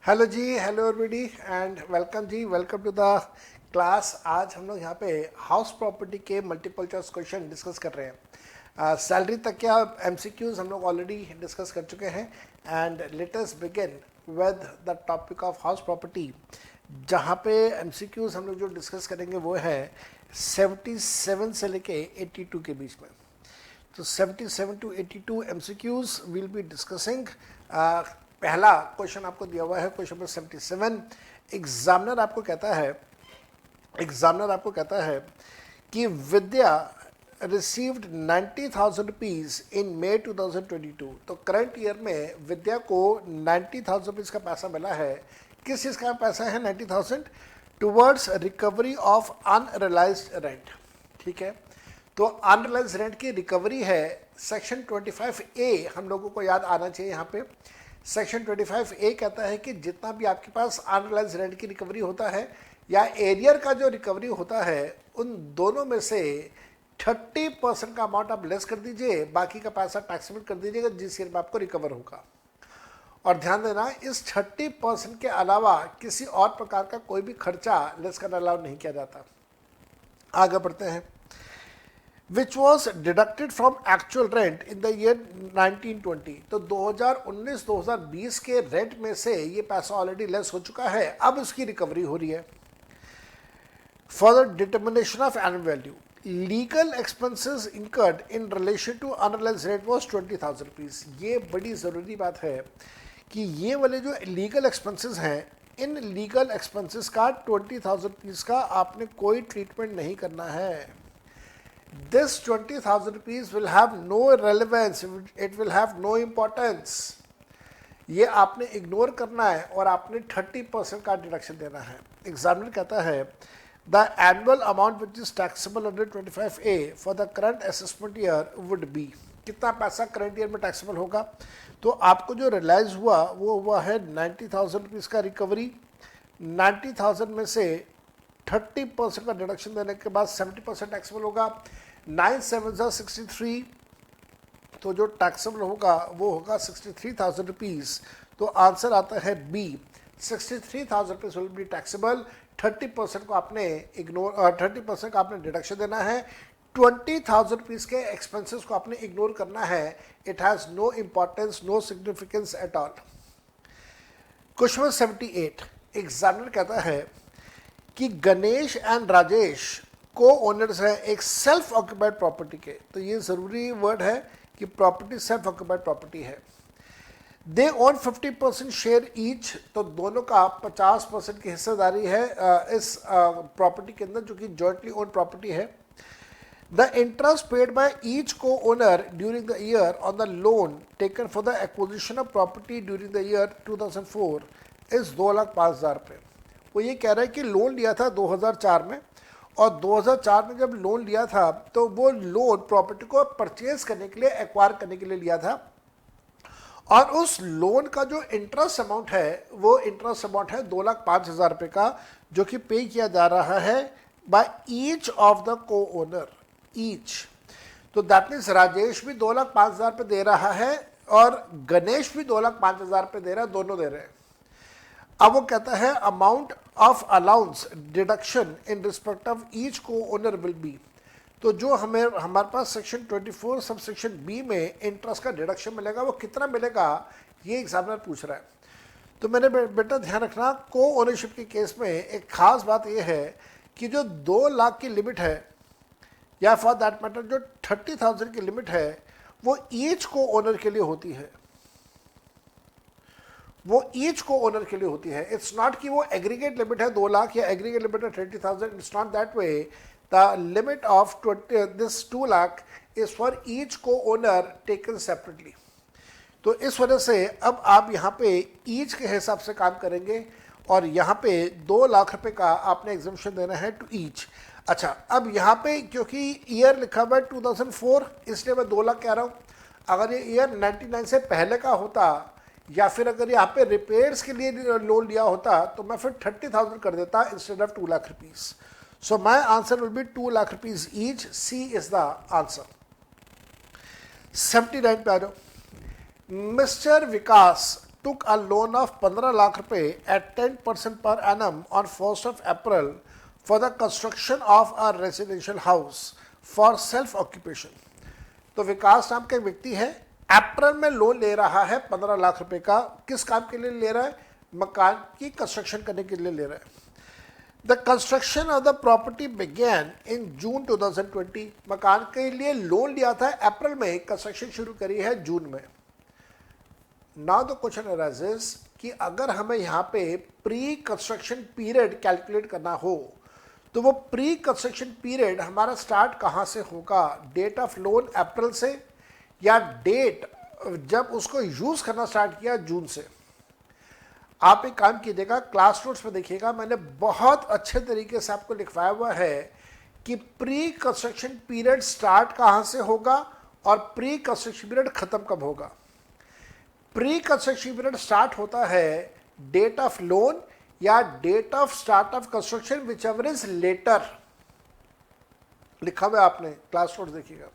Hello जी, hello everybody and welcome जी, welcome to the class. आज हम लोग यहाँ पे हाउस प्रॉपर्टी के मल्टीपल चॉइस क्वेश्चन डिस्कस कर रहे हैं। सैलरी तक क्या एमसीक्यूज हम लोग ऑलरेडी डिस्कस कर चुके हैं and let us begin with the topic of house property, जहाँ पे एमसीक्यूज हम लोग जो डिस्कस करेंगे वो है 77 से लेके 82 के बीच में। तो 77 to 82 MCQs will be discussing. पहला क्वेश्चन आपको दिया हुआ है, क्वेश्चन नंबर 77। एग्जामिनर आपको कहता है कि विद्या रिसीव्ड 90,000 रुपीज़ इन मई 2022। तो करंट ईयर में विद्या को 90,000 रुपीज़ का पैसा मिला है। किस चीज़ का पैसा है 90,000? Towards recovery of unrealised rent. ठीक है, तो अनरियलाइज्ड रेंट की रिकवरी है। सेक्शन 25A हम लोगों को याद आना चाहिए यहाँ पे। सेक्शन 25A कहता है कि जितना भी आपके पास अनरियलाइज्ड रेंट की रिकवरी होता है या एरियर का जो रिकवरी होता है, उन दोनों में से 30% का अमाउंट आप लेस कर दीजिए, बाकी का पैसा टैक्सेबल कर दीजिएगा जिस ईयर में आपको रिकवर होगा। और ध्यान देना, इस 30% के अलावा किसी और प्रकार का कोई भी खर्चा लेस करना अलाउ नहीं किया जाता। आगे बढ़ते हैं। Which was deducted from actual rent in the year 1920। तो 2019-2020 के रेंट में से ये पैसा ऑलरेडी लेस हो चुका है, अब उसकी रिकवरी हो रही है। For the determination of annual value, legal expenses incurred in relation to unrealised rent was 20,000 rupees. ये बड़ी ज़रूरी बात है कि ये वाले जो लीगल एक्सपेंसेस हैं, इन लीगल एक्सपेंसेस का 20,000 रुपीज़ का आपने कोई ट्रीटमेंट नहीं करना है। This 20,000 rupees will have no relevance, it will have no importance। ये आपने इग्नोर करना है और आपने 30% का डिडक्शन देना है। एग्जामिनर कहता है the annual amount which is taxable under 25A for the current assessment year would be. कितना पैसा करंट ईयर में टैक्सेबल होगा? तो आपको जो रियलाइज हुआ वो हुआ है 90,000 रुपीज़ का रिकवरी। 90,000 में से 30% का डिडक्शन देने के बाद 70% टैक्सेबल होगा। 9 7 63, तो जो टैक्सेबल होगा वो होगा 63,000 रुपीज़। तो आंसर आता है B, 63,000 rupees will be taxable. 30% को आपने इग्नोर 30% का आपने डिडक्शन देना है। 20,000 रुपीज़ के एक्सपेंसेस को आपने इग्नोर करना है। It has no importance, no significance at all. Question 78, examiner कहता है कि गणेश एंड राजेश को ओनर्स हैं एक सेल्फ ऑक्यूपाइड प्रॉपर्टी के। तो ये ज़रूरी वर्ड है कि प्रॉपर्टी सेल्फ ऑक्यूपाइड प्रॉपर्टी है। दे ओन 50% शेयर ईच, तो दोनों का 50% की हिस्सेदारी है इस प्रॉपर्टी के अंदर, जो कि जॉइंटली ओन प्रॉपर्टी है। The interest paid by each co owner during the year on the loan taken for the acquisition of property during the year 2004 is 2,05,000 रुपये। वो ये कह रहा है कि लोन लिया था 2004 में, और 2004 में जब लोन लिया था तो वो लोन प्रॉपर्टी को परचेज करने के लिए, एक्वायर करने के लिए लिया था, और उस लोन का जो इंटरेस्ट अमाउंट है वो इंटरेस्ट अमाउंट है 2,05,000 रुपये का, जो कि पे किया जा रहा है बाय ईच ऑफ द को ओनर। ईच, तो दैट मीन्स राजेश भी 2,05,000 रुपये दे रहा है और गणेश भी 2,05,000 रुपये दे रहा है, दोनों दे रहे हैं। अब वो कहता है amount of allowance deduction in respect of each co owner will be. तो जो हमारे पास सेक्शन 24 सब सेक्शन बी में इंटरेस्ट का डिडक्शन मिलेगा, वो कितना मिलेगा ये एग्जामिनर पूछ रहा है। तो मैंने बेटा ध्यान रखना, को ओनरशिप के केस में एक खास बात यह है कि जो 2 लाख की लिमिट है, या फॉर दैट मैटर जो 30,000 की लिमिट है, वो ईच को ओनर के लिए होती है। वो ईच को ओनर के लिए होती है। इट्स नॉट कि वो एग्रीगेट लिमिट है 2 लाख या एग्रीगेट लिमिट है 30,000। It's not that way. The limit of this 2 lakh is for each co owner taken separately. तो इस वजह से अब आप यहाँ पे ईच के हिसाब से काम करेंगे, और यहाँ पे 2 लाख रुपए का आपने एग्जम्पशन देना है टू ईच। अच्छा, अब यहाँ पे क्योंकि ईयर लिखा हुआ है 2004, इसलिए मैं 2 लाख कह रहा हूँ। अगर ये ईयर 99 से पहले का होता, या फिर अगर यहाँ पे रिपेयर्स के लिए लोन लिया होता, तो मैं फिर 30,000 कर देता instead of 2 lakh rupees. So my answer will be 2 lakh rupees each. C is the answer. 79 पे आ जाओ। Mister Vikas took a loan of 15 lakh रुपए at 10% per annum on 1st of April for the construction of a residential house for self occupation. तो विकास नाम का एक व्यक्ति है, अप्रैल में लोन ले रहा है 15 लाख रुपए का। किस काम के लिए ले रहा है? मकान की कंस्ट्रक्शन करने के लिए ले रहा है। The construction of the property began in June 2020। मकान के लिए लोन लिया था अप्रैल में, कंस्ट्रक्शन शुरू करी है जून में। नाउ द क्वेश्चन अराइजेस कि अगर हमें यहाँ पे प्री कंस्ट्रक्शन पीरियड कैलकुलेट करना हो तो वो प्री कंस्ट्रक्शन पीरियड हमारा स्टार्ट कहाँ से होगा? डेट ऑफ लोन अप्रैल से, या डेट जब उसको यूज करना स्टार्ट किया जून से? आप एक काम कीजिएगा, क्लास नोट्स में देखिएगा, मैंने बहुत अच्छे तरीके से आपको लिखवाया हुआ है कि प्री कंस्ट्रक्शन पीरियड स्टार्ट कहाँ से होगा और प्री कंस्ट्रक्शन पीरियड खत्म कब होगा। प्री कंस्ट्रक्शन पीरियड स्टार्ट होता है डेट ऑफ लोन या date of start of construction, whichever is later. लिखा हुआ आपने, क्लास नोट्स देखिएगा।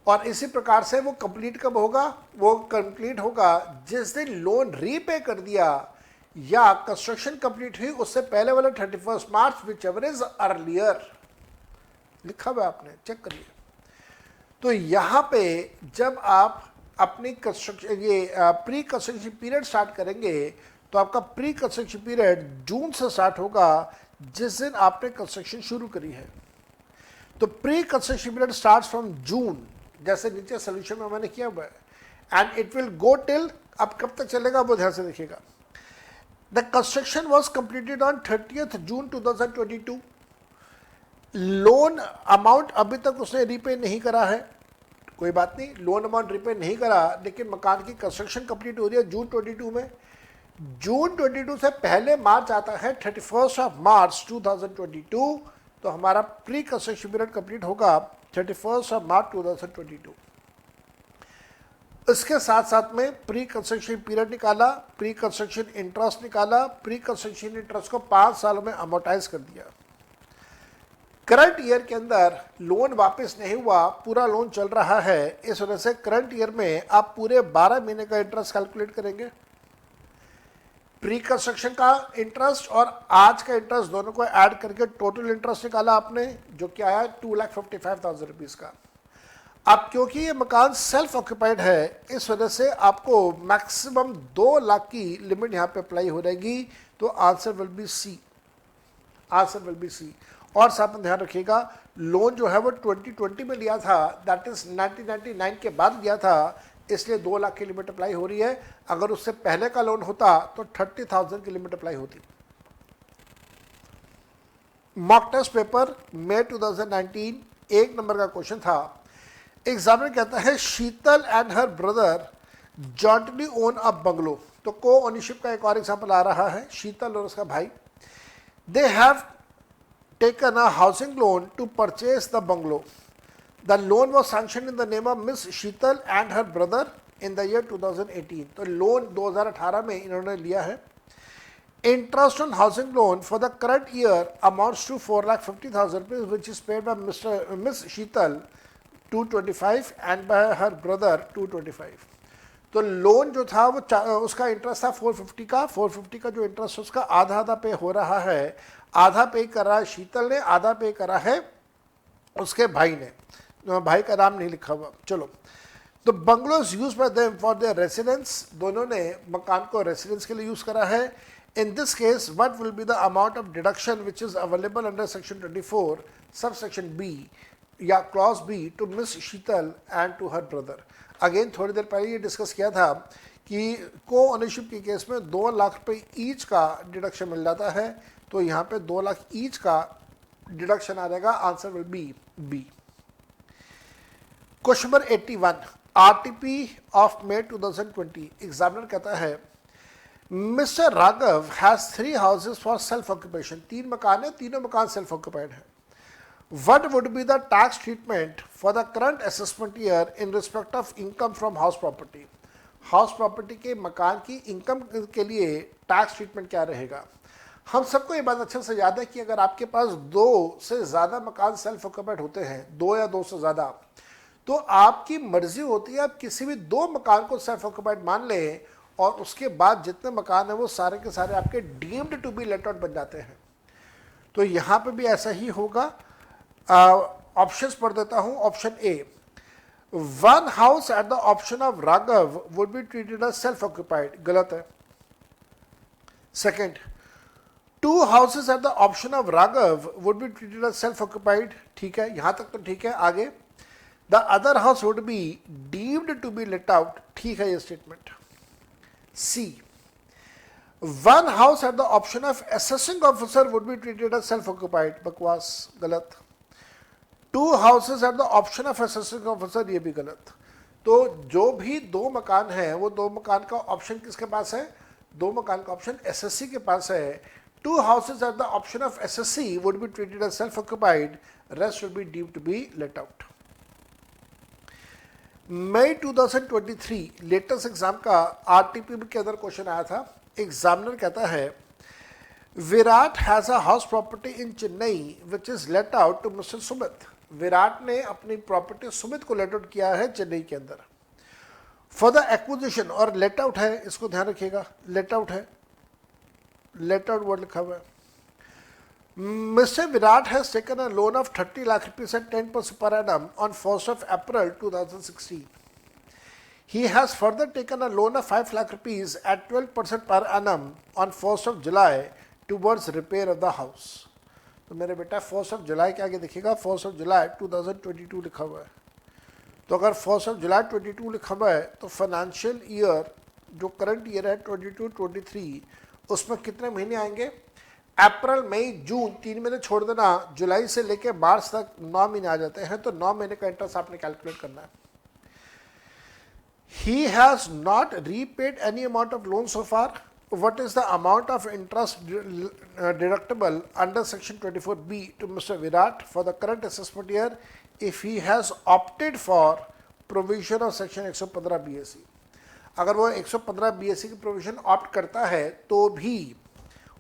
और इसी प्रकार से वो कंप्लीट कब होगा? वो कंप्लीट होगा जिस दिन लोन रीपे कर दिया या कंस्ट्रक्शन कंप्लीट हुई उससे पहले वाला 31 मार्च, विच एवर इज अर्लियर। लिखा हुआ आपने, चेक करिए। तो यहाँ पे जब आप अपनी construction pre construction period start करेंगे तो आपका प्री कंस्ट्रक्शन पीरियड जून से स्टार्ट होगा जिस दिन आपने कंस्ट्रक्शन शुरू करी है। तो pre construction period starts from June, जैसे नीचे सोल्यूशन में मैंने किया हुआ है, and it will go till, अब कब तक चलेगा वो ध्यान से देखिएगा। The construction was completed on 30th June 2022। Loan amount अभी तक उसने रीपे नहीं करा है, कोई बात नहीं, लोन अमाउंट रीपे नहीं करा, लेकिन मकान की कंस्ट्रक्शन कंप्लीट हो रही है जून 22 में। जून 22 से पहले मार्च आता है 31 ऑफ मार्च 2022, तो हमारा प्री कंस्ट्रक्शन पीरियड कंप्लीट होगा 31 ऑफ मार्च 2022। इसके साथ साथ में प्री कंस्ट्रक्शन पीरियड निकाला, प्री कंस्ट्रक्शन इंटरेस्ट निकाला, प्री कंस्ट्रक्शन इंटरेस्ट को 5 सालों में अमोर्टाइज कर दिया। करंट ईयर के अंदर लोन वापस नहीं हुआ, पूरा लोन चल रहा है, इस वजह से करंट ईयर में आप पूरे 12 महीने का इंटरेस्ट कैलकुलेट करेंगे। प्री कंस्ट्रक्शन का इंटरेस्ट और आज का इंटरेस्ट दोनों को ऐड करके टोटल इंटरेस्ट निकाला आपने, जो कि आया 2,55,000 रुपीज का। अब क्योंकि ये मकान सेल्फ ऑक्यूपाइड है, इस वजह से आपको मैक्सिमम 2 लाख की लिमिट यहाँ पे अप्लाई हो जाएगी, तो answer will be C. Answer will be C. और साथ में ध्यान रखिएगा, लोन जो है वो 2020 में लिया था, दैट इज 1999 के बाद लिया था, इसलिए 2 लाख की लिमिट अप्लाई हो रही है। अगर उससे पहले का लोन होता तो 30,000 की लिमिट अप्लाई होती। Mock test paper May 2019, 1 number का क्वेश्चन था। एग्जामिनर कहता है Sheetal and her brother jointly own a bungalow. तो को ओनरशिप का एक और एग्जाम्पल आ रहा है, शीतल और उसका भाई। They have taken a housing loan to purchase the bungalow. The loan was sanctioned in the name of Miss Sheetal and her brother in the year 2018. तो लोन 2018 में इन्होंने लिया है। Interest on housing loan for the current year amounts to 4,50,000 rupees, which is paid by Miss Sheetal 225 and by her brother 225. तो loan जो था वो उसका इंटरेस्ट था 450 का। 450 का जो इंटरेस्ट उसका आधा आधा पे हो रहा है, आधा पे कर रहा है शीतल ने, आधा पे करा है उसके भाई ने। भाई का नाम नहीं लिखा हुआ, चलो। तो bungalows use by them for their residence, दोनों ने मकान को रेसिडेंस के लिए यूज करा है। In this case what will be the amount of deduction which is available under section 24 sub section B या clause B to miss Sheetal and to her brother. Again थोड़ी देर पहले ये डिस्कस किया था कि को ओनरशिप के केस में 2 लाख रुपए ईच का डिडक्शन मिल जाता है, तो यहाँ पे 2 लाख ईच का डिडक्शन आ जाएगा। Answer will be B. Question number 81, RTP of May 2020। Examiner कहता है mister Raghav has 3 houses for self occupation. 3 मकान है, तीनों मकान सेल्फ ऑक्यूपाइड है। What would be the tax treatment for the current assessment year in respect of income from house property. House property के मकान की इनकम के लिए टैक्स ट्रीटमेंट क्या रहेगा? हम सबको ये बात अच्छे से याद है कि अगर आपके पास 2 से ज़्यादा मकान सेल्फ ऑक्यूपाइड होते हैं, 2 या 2 से ज़्यादा, तो आपकी मर्जी होती है आप किसी भी 2 मकान को सेल्फ ऑक्यूपाइड मान लें और उसके बाद जितने मकान हैं वो सारे के सारे आपके deemed to be let out बन जाते हैं। तो यहाँ पे भी ऐसा ही होगा। ऑप्शंस पढ़ देता हूँ। Option A, one house at the option of Raghav would be treated as self occupied, गलत है। Second, two houses at the option of Raghav would be treated as self occupied, ठीक है, यहां तक तो ठीक है। आगे, the other house would be deemed to be let out, ठीक है ये statement. C, one house at the option of assessing officer would be treated as self occupied, बकवास, गलत। To houses at the option of assessing officer, ये भी गलत। तो जो भी दो मकान हैं वो दो मकान का ऑप्शन किसके पास है? दो मकान का ऑप्शन एसएससी के पास है। Two houses at the option of SSC would be treated as self occupied, rest would be deemed to be let out. मई 2023 लेटेस्ट एग्जाम का आरटीपी के अंदर क्वेश्चन आया था। एग्जामिनर कहता है Virat has a house property in Chennai which is let out to mister Sumit. Virat ने अपनी प्रॉपर्टी सुमित को लेट आउट किया है चेन्नई के अंदर। फॉर द एक्विजिशन, और लेट आउट है, इसको ध्यान रखिएगा, लेट आउट है, लेट आउट वर्ड लिखा हुआ है। Mister Virat has taken a loan of 30 lakh rupees at 10% per annum on 1st of April 2016. He has further taken a loan of 5 lakh rupees at 12% per annum on 1st of July towards repair of the house. तो मेरे बेटा 1st of July के आगे देखिएगा 1st of July 2022 लिखा हुआ है। तो अगर 1st of July 22 लिखा हुआ है तो फाइनेंशियल ईयर जो करंट ईयर है 22-23 उसमें कितने महीने आएंगे? अप्रैल, मई, जून, 3 महीने छोड़ देना, जुलाई से लेके मार्च तक 9 महीने आ जाते हैं। तो 9 महीने का इंटरेस्ट आपने कैलकुलेट करना है। He has not repaid any amount of loan so far. What is the amount of interest deductible under section 24B to Mr. Virat for the current assessment year if he has opted for provision of section 115 BSc? अगर वो 115 BSc की provision opt करता है तो भी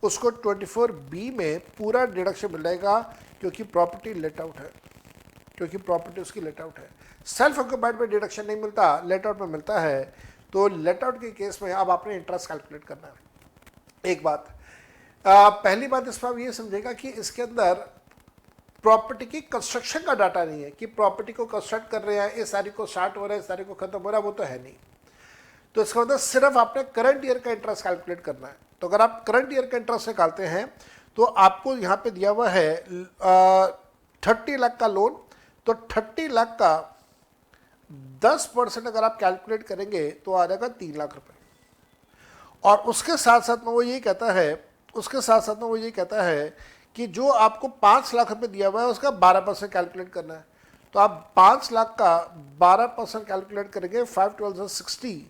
उसको 24B में पूरा डिडक्शन मिल जाएगा क्योंकि प्रॉपर्टी लेट आउट है, क्योंकि प्रॉपर्टी उसकी लेट आउट है। सेल्फ ऑक्यूपाइड में डिडक्शन नहीं मिलता, लेट आउट में मिलता है। तो लेट आउट के केस में अब आपने इंटरेस्ट कैलकुलेट करना है। एक बात, पहली बात इसमें आप ये समझेगा कि इसके अंदर प्रॉपर्टी की कंस्ट्रक्शन का डाटा नहीं है कि प्रॉपर्टी को कंस्ट्रक्ट कर रहे हैं, इस तारीख को स्टार्ट हो रहा है, इस तारीख को खत्म हो रहा है, वो तो है नहीं। तो इसका मतलब सिर्फ आपने करंट ईयर का इंटरेस्ट कैलकुलेट करना है। तो अगर आप करंट ईयर का इंटरेस्ट निकालते हैं तो आपको यहाँ पे दिया हुआ है 30 लाख का लोन, तो 30 लाख का 10% अगर आप कैलकुलेट करेंगे तो आ जाएगा 3 लाख रुपए। और उसके साथ साथ में वो ये कहता है कि जो आपको 5 लाख रुपए दिया हुआ है उसका 12% कैलकुलेट करना है। तो आप 5 लाख का 12% कैलकुलेट करेंगे, 5 12 60,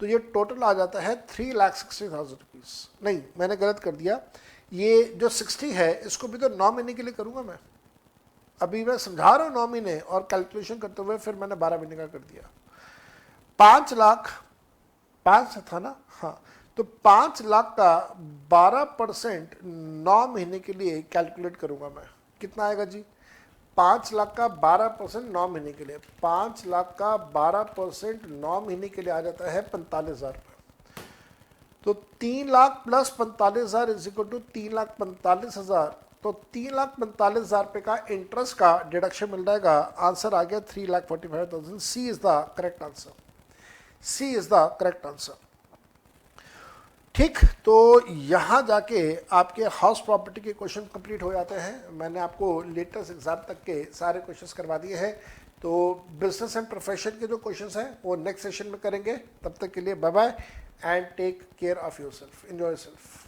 तो ये टोटल आ जाता है 3,60,000 रुपीज़। नहीं, मैंने गलत कर दिया, ये जो 60 है इसको भी तो 9 महीने के लिए करूँगा मैं। अभी मैं समझा रहा हूँ 9 महीने और कैलकुलेशन करते हुए फिर मैंने 12 महीने का कर दिया। 5 लाख 5 था ना, हाँ, तो 5 लाख का 12% 9 महीने के लिए कैलकुलेट करूँगा मैं। कितना आएगा जी? 5 लाख का 12% 9 महीने के लिए, 5 लाख का 12% 9 महीने के लिए आ जाता है 45,000 रुपये। तो 3 lakh plus 45,000 is equal to 3,45,000। तो 3,45,000 रुपये का इंटरेस्ट का डिडक्शन मिल जाएगा। आंसर आ गया 3,45,000। C is the correct answer, C is the correct answer. ठीक, तो यहाँ जाके आपके हाउस प्रॉपर्टी के क्वेश्चन कंप्लीट हो जाते हैं। मैंने आपको लेटेस्ट एग्जाम तक के सारे क्वेश्चंस करवा दिए हैं। तो बिजनेस एंड प्रोफेशन के जो क्वेश्चंस हैं वो नेक्स्ट सेशन में करेंगे। तब तक के लिए bye bye and take care of yourself, enjoy yourself.